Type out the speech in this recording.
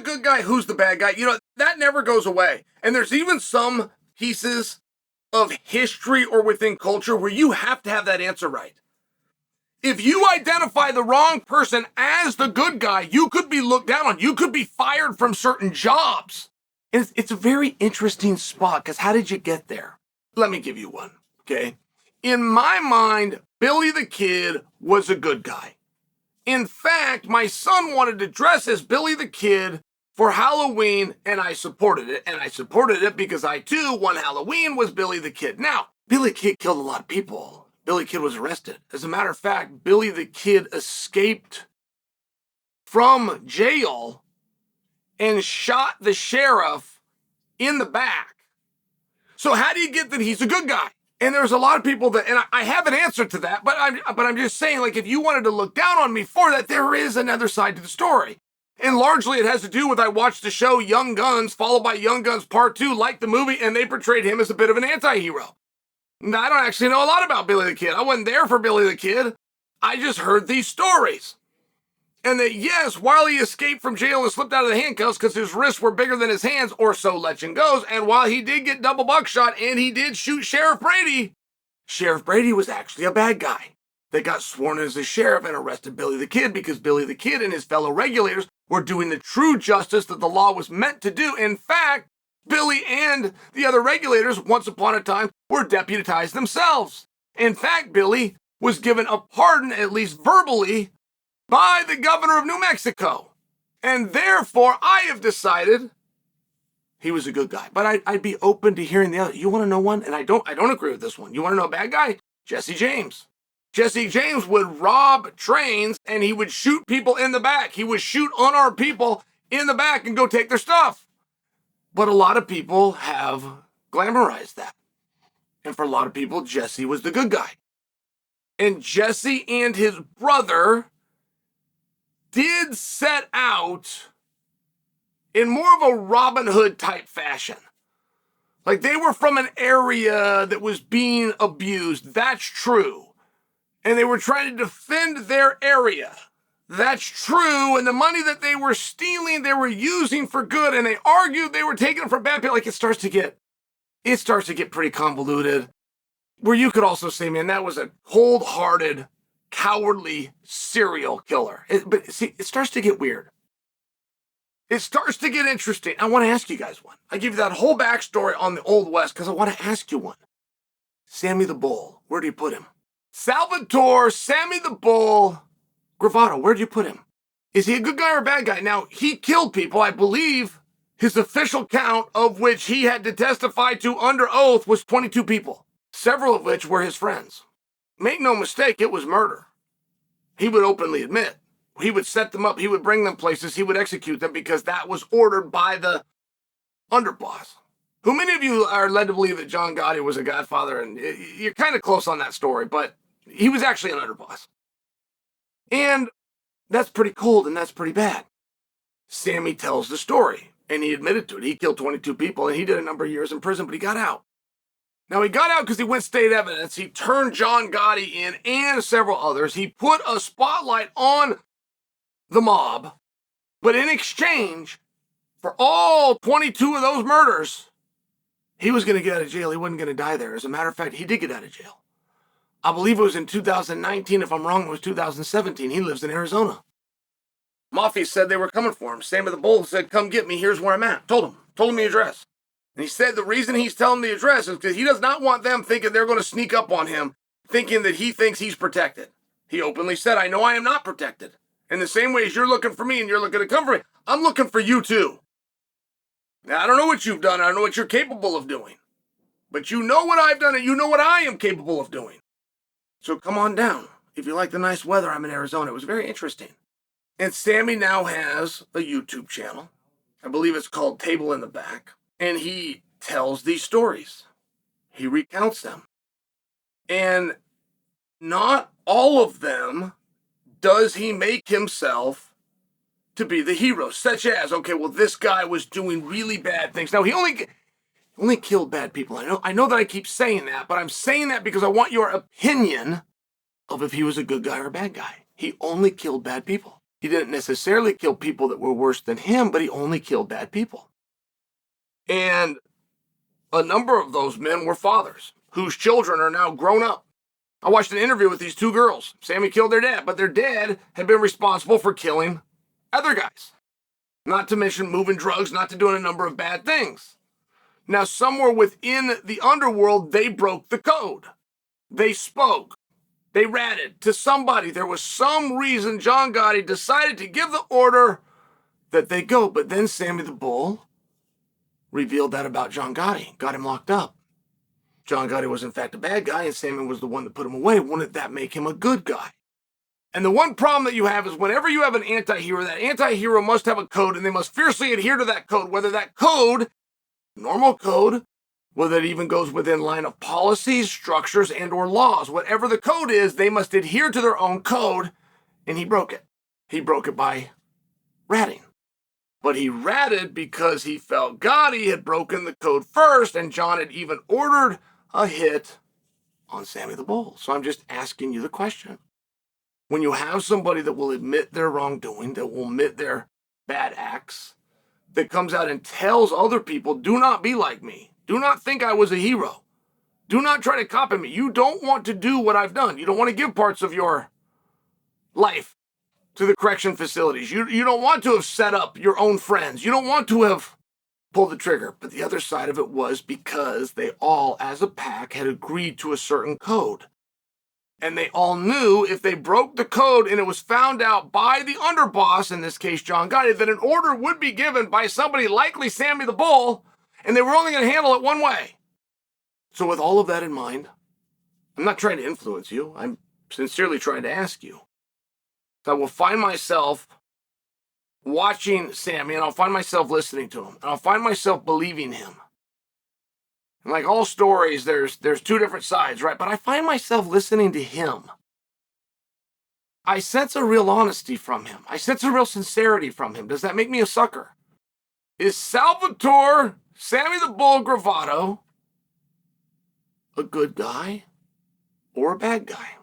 good guy, who's the bad guy? That never goes away. And there's even some pieces of history or within culture where you have to have that answer right. If you identify the wrong person as the good guy, you could be looked down on. You could be fired from certain jobs. And it's a very interesting spot, because how did you get there? Let me give you one, okay? In my mind, Billy the Kid was a good guy. In fact, my son wanted to dress as Billy the Kid for Halloween, and I supported it. And I supported it because I, too, one Halloween was Billy the Kid. Now, Billy the Kid killed a lot of people. Billy the Kid was arrested. As a matter of fact, Billy the Kid escaped from jail and shot the sheriff in the back. So how do you get that he's a good guy? And there's a lot of people that, and I have an answer to that, but I'm just saying, like, if you wanted to look down on me for that, there is another side to the story. And largely it has to do with, I watched the show Young Guns, followed by Young Guns Part 2, like the movie, and they portrayed him as a bit of an anti-hero. Now, I don't actually know a lot about Billy the Kid. I wasn't there for Billy the Kid. I just heard these stories. And that, yes, while he escaped from jail and slipped out of the handcuffs because his wrists were bigger than his hands, or so legend goes, and while he did get double buckshot and he did shoot Sheriff Brady was actually a bad guy that got sworn in as a sheriff and arrested Billy the Kid, because Billy the Kid and his fellow regulators were doing the true justice that the law was meant to do. In fact, Billy and the other regulators, once upon a time, were deputized themselves. In fact, Billy was given a pardon, at least verbally, by the governor of New Mexico. And therefore, I have decided he was a good guy. But I'd be open to hearing the other. You want to know one? And I don't agree with this one. You want to know a bad guy? Jesse James. Jesse James would rob trains and he would shoot people in the back. He would shoot unarmed people in the back and go take their stuff. But a lot of people have glamorized that. And for a lot of people, Jesse was the good guy. And Jesse and his brother did set out in more of a Robin Hood type fashion. Like, they were from an area that was being abused. That's true. And they were trying to defend their area. That's true. And the money that they were stealing, they were using for good. And they argued they were taking it from bad people. Like, it starts to get pretty convoluted. Where you could also say, man, that was a cold-hearted, cowardly serial killer. But see, it starts to get weird. It starts to get interesting. I want to ask you guys one. I give you that whole backstory on the Old West because I want to ask you one. Sammy the Bull, where do you put him? Salvatore Sammy the Bull Gravano, where do you put him? Is he a good guy or a bad guy? Now, he killed people. I believe his official count, of which he had to testify to under oath, was 22 people, several of which were his friends. Make no mistake, it was murder. He would openly admit. He would set them up. He would bring them places. He would execute them because that was ordered by the underboss. Who many of you are led to believe that John Gotti was a godfather, and you're kind of close on that story, but he was actually an underboss. And that's pretty cold and that's pretty bad. Sammy tells the story, and he admitted to it. He killed 22 people, and he did a number of years in prison, but he got out. Now, he got out because he went state evidence. He turned John Gotti in and several others. He put a spotlight on the mob, but in exchange for all 22 of those murders, he was going to get out of jail. He wasn't going to die there. As a matter of fact, he did get out of jail. I believe it was in 2019. If I'm wrong, it was 2017. He lives in Arizona. Mafia said they were coming for him. Sammy the Bull said, come get me. Here's where I'm at. Told him the address. And he said the reason he's telling the address is because he does not want them thinking they're going to sneak up on him, thinking that he thinks he's protected. He openly said, I know I am not protected. In the same way as you're looking for me and you're looking to come for me, I'm looking for you too. Now, I don't know what you've done. I don't know what you're capable of doing. But you know what I've done and you know what I am capable of doing. So come on down. If you like the nice weather, I'm in Arizona. It was very interesting. And Sammy now has a YouTube channel. I believe it's called Table in the Back. And he tells these stories. He recounts them. And not all of them does he make himself to be the hero. Such as, okay, well, this guy was doing really bad things. Now, he only killed bad people. I know that I keep saying that, but I'm saying that because I want your opinion of if he was a good guy or a bad guy. He only killed bad people. He didn't necessarily kill people that were worse than him, but he only killed bad people. And a number of those men were fathers whose children are now grown up. I watched an interview with these two girls. Sammy killed their dad, but their dad had been responsible for killing other guys. Not to mention moving drugs, not to doing a number of bad things. Now, somewhere within the underworld, they broke the code. They spoke. They ratted to somebody. There was some reason John Gotti decided to give the order that they go. But then Sammy the Bull revealed that about John Gotti, got him locked up. John Gotti was in fact a bad guy, and Sammy was the one that put him away. Wouldn't that make him a good guy? And the one problem that you have is whenever you have an anti-hero, that anti-hero must have a code, and they must fiercely adhere to that code, whether that code, normal code, whether it even goes within line of policies, structures, and or laws. Whatever the code is, they must adhere to their own code, and he broke it. He broke it by ratting. But he ratted because he felt Gotti had broken the code first, and John had even ordered a hit on Sammy the Bull. So I'm just asking you the question. When you have somebody that will admit their wrongdoing, that will admit their bad acts, that comes out and tells other people, do not be like me. Do not think I was a hero. Do not try to copy me. You don't want to do what I've done. You don't want to give parts of your life to the correction facilities. You don't want to have set up your own friends. You don't want to have pulled the trigger. But the other side of it was because they all, as a pack, had agreed to a certain code. And they all knew if they broke the code and it was found out by the underboss, in this case John Gotti, that an order would be given by somebody likely Sammy the Bull, and they were only going to handle it one way. So with all of that in mind, I'm not trying to influence you. I'm sincerely trying to ask you. So I will find myself watching Sammy, and I'll find myself listening to him, and I'll find myself believing him. And like all stories, there's two different sides, right? But I find myself listening to him. I sense a real honesty from him. I sense a real sincerity from him. Does that make me a sucker? Is Salvatore Sammy the Bull Gravano a good guy or a bad guy?